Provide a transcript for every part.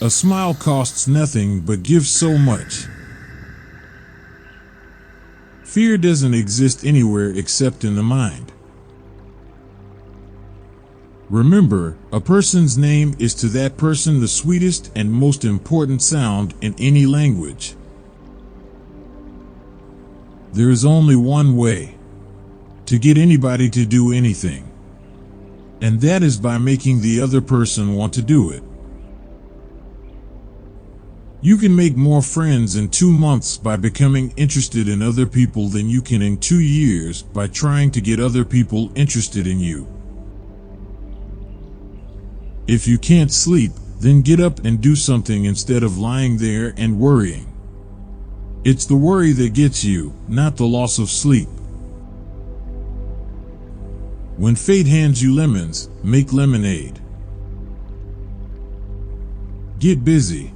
A smile costs nothing but gives so much. Fear doesn't exist anywhere except in the mind. Remember, a person's name is to that person the sweetest and most important sound in any language. There is only one way to get anybody to do anything, and that is by making the other person want to do it. You can make more friends in 2 months by becoming interested in other people than you can in 2 years by trying to get other people interested in you. If you can't sleep, then get up and do something instead of lying there and worrying. It's the worry that gets you, not the loss of sleep. When fate hands you lemons, make lemonade. Get busy.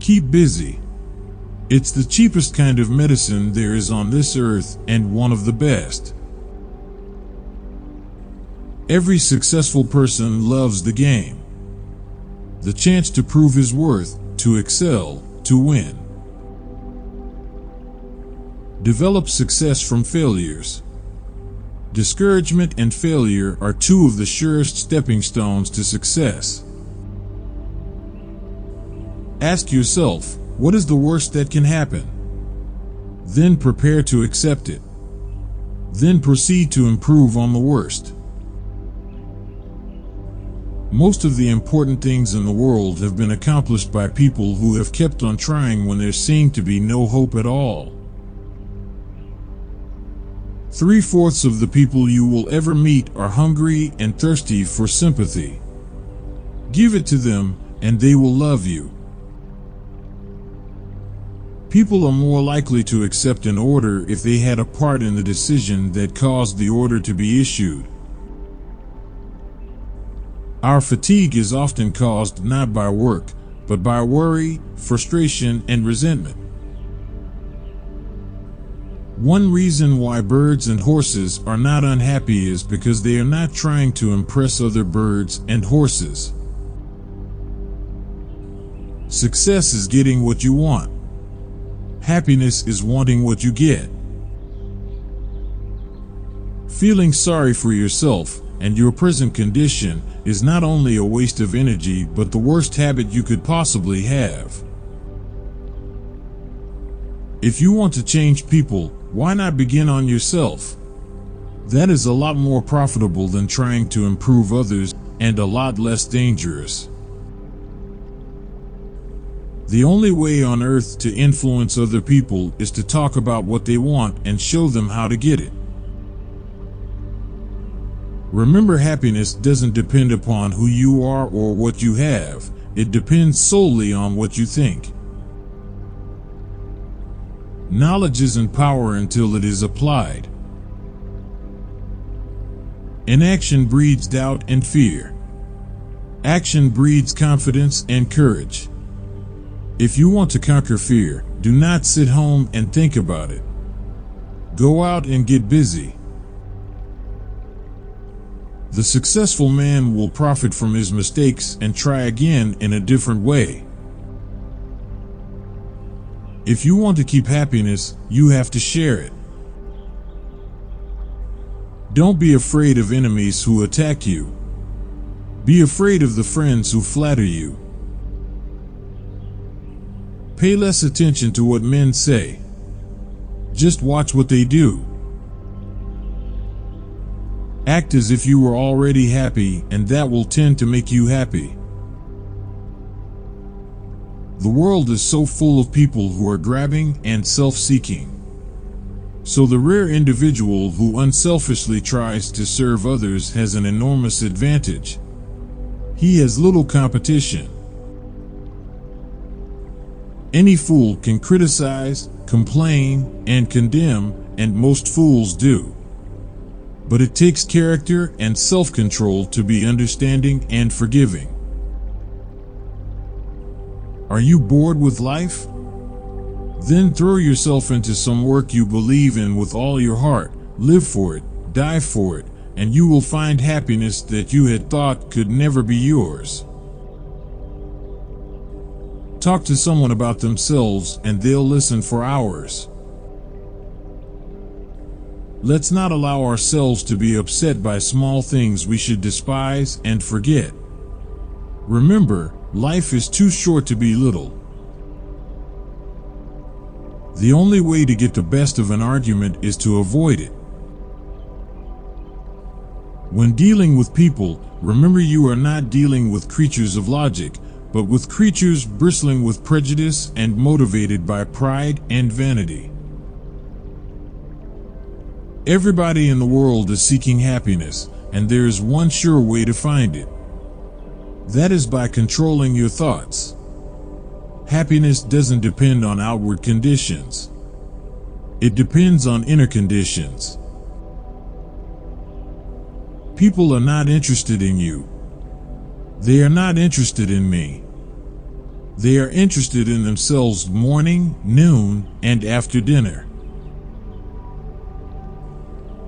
Keep busy. It's the cheapest kind of medicine there is on this earth and one of the best. Every successful person loves the game. The chance to prove his worth, to excel, to win. Develop success from failures. Discouragement and failure are two of the surest stepping stones to success. Ask yourself, what is the worst that can happen? Then prepare to accept it. Then proceed to improve on the worst. Most of the important things in the world have been accomplished by people who have kept on trying when there seemed to be no hope at all. 3/4 of the people you will ever meet are hungry and thirsty for sympathy. Give it to them, and they will love you. People are more likely to accept an order if they had a part in the decision that caused the order to be issued. Our fatigue is often caused not by work, but by worry, frustration, and resentment. One reason why birds and horses are not unhappy is because they are not trying to impress other birds and horses. Success is getting what you want. Happiness is wanting what you get. Feeling sorry for yourself and your present condition is not only a waste of energy, but the worst habit you could possibly have. If you want to change people, why not begin on yourself? That is a lot more profitable than trying to improve others, and a lot less dangerous. The only way on earth to influence other people is to talk about what they want and show them how to get it. Remember, happiness doesn't depend upon who you are or what you have. It depends solely on what you think. Knowledge isn't power until it is applied. Inaction breeds doubt and fear. Action breeds confidence and courage. If you want to conquer fear, do not sit home and think about it. Go out and get busy. The successful man will profit from his mistakes and try again in a different way. If you want to keep happiness, you have to share it. Don't be afraid of enemies who attack you. Be afraid of the friends who flatter you. Pay less attention to what men say. Just watch what they do. Act as if you were already happy, and that will tend to make you happy. The world is so full of people who are grabbing and self-seeking. So the rare individual who unselfishly tries to serve others has an enormous advantage. He has little competition. Any fool can criticize, complain, and condemn, and most fools do. But it takes character and self-control to be understanding and forgiving. Are you bored with life? Then throw yourself into some work you believe in with all your heart. Live for it, die for it, and you will find happiness that you had thought could never be yours. Talk to someone about themselves and they'll listen for hours. Let's not allow ourselves to be upset by small things we should despise and forget. Remember, life is too short to be little. The only way to get the best of an argument is to avoid it. When dealing with people, remember you are not dealing with creatures of logic, but with creatures bristling with prejudice and motivated by pride and vanity. Everybody in the world is seeking happiness, and there is one sure way to find it. That is by controlling your thoughts. Happiness doesn't depend on outward conditions. It depends on inner conditions. People are not interested in you. They are not interested in me. They are interested in themselves morning, noon, and after dinner.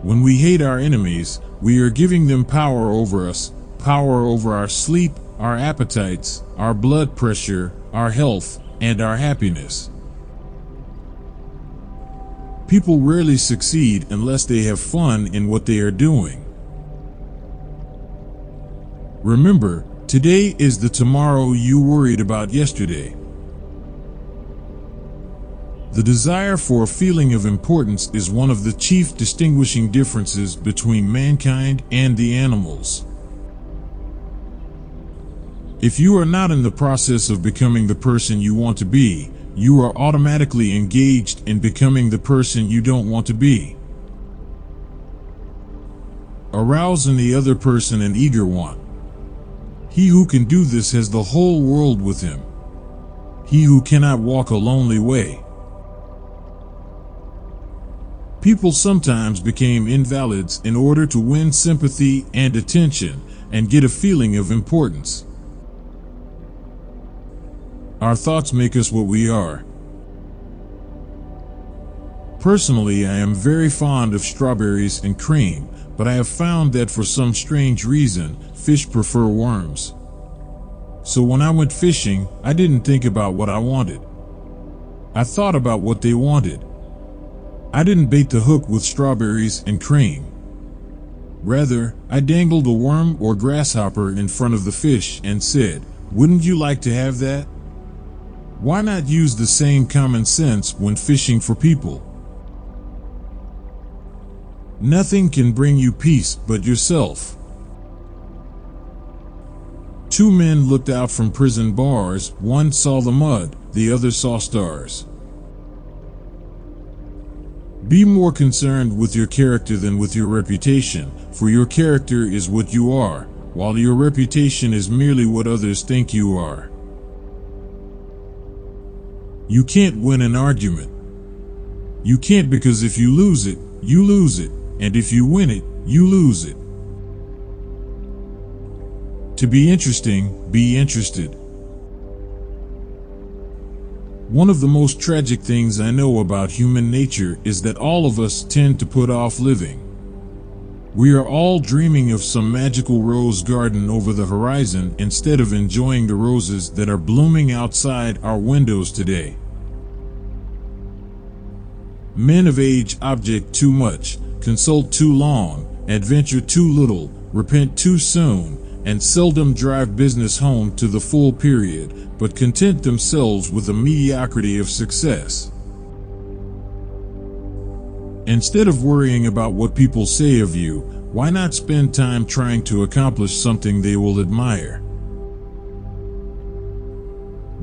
When we hate our enemies, we are giving them power over us, power over our sleep, our appetites, our blood pressure, our health, and our happiness. People rarely succeed unless they have fun in what they are doing. Remember, today is the tomorrow you worried about yesterday. The desire for a feeling of importance is one of the chief distinguishing differences between mankind and the animals. If you are not in the process of becoming the person you want to be, you are automatically engaged in becoming the person you don't want to be. Arouse in the other person an eager want. He who can do this has the whole world with him. He who cannot walk a lonely way. People sometimes became invalids in order to win sympathy and attention and get a feeling of importance. Our thoughts make us what we are. Personally, I am very fond of strawberries and cream, but I have found that for some strange reason, fish prefer worms. So when I went fishing, I didn't think about what I wanted. I thought about what they wanted. I didn't bait the hook with strawberries and cream. Rather, I dangled a worm or grasshopper in front of the fish and said, "Wouldn't you like to have that?" Why not use the same common sense when fishing for people? Nothing can bring you peace but yourself. Two men looked out from prison bars. One saw the mud, the other saw stars. Be more concerned with your character than with your reputation, for your character is what you are, while your reputation is merely what others think you are. You can't win an argument. You can't, because if you lose it, you lose it, and if you win it, you lose it. To be interesting, be interested. One of the most tragic things I know about human nature is that all of us tend to put off living. We are all dreaming of some magical rose garden over the horizon instead of enjoying the roses that are blooming outside our windows today. Men of age object too much, consult too long, adventure too little, repent too soon, and seldom drive business home to the full period, but content themselves with the mediocrity of success. Instead of worrying about what people say of you, why not spend time trying to accomplish something they will admire?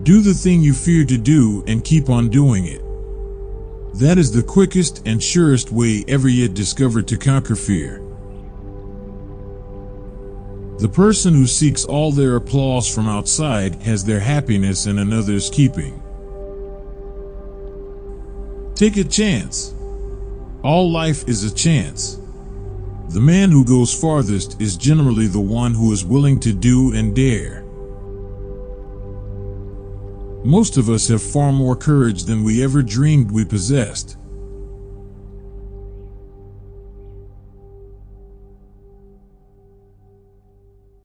Do the thing you fear to do and keep on doing it. That is the quickest and surest way ever yet discovered to conquer fear. The person who seeks all their applause from outside has their happiness in another's keeping. Take a chance. All life is a chance. The man who goes farthest is generally the one who is willing to do and dare. Most of us have far more courage than we ever dreamed we possessed.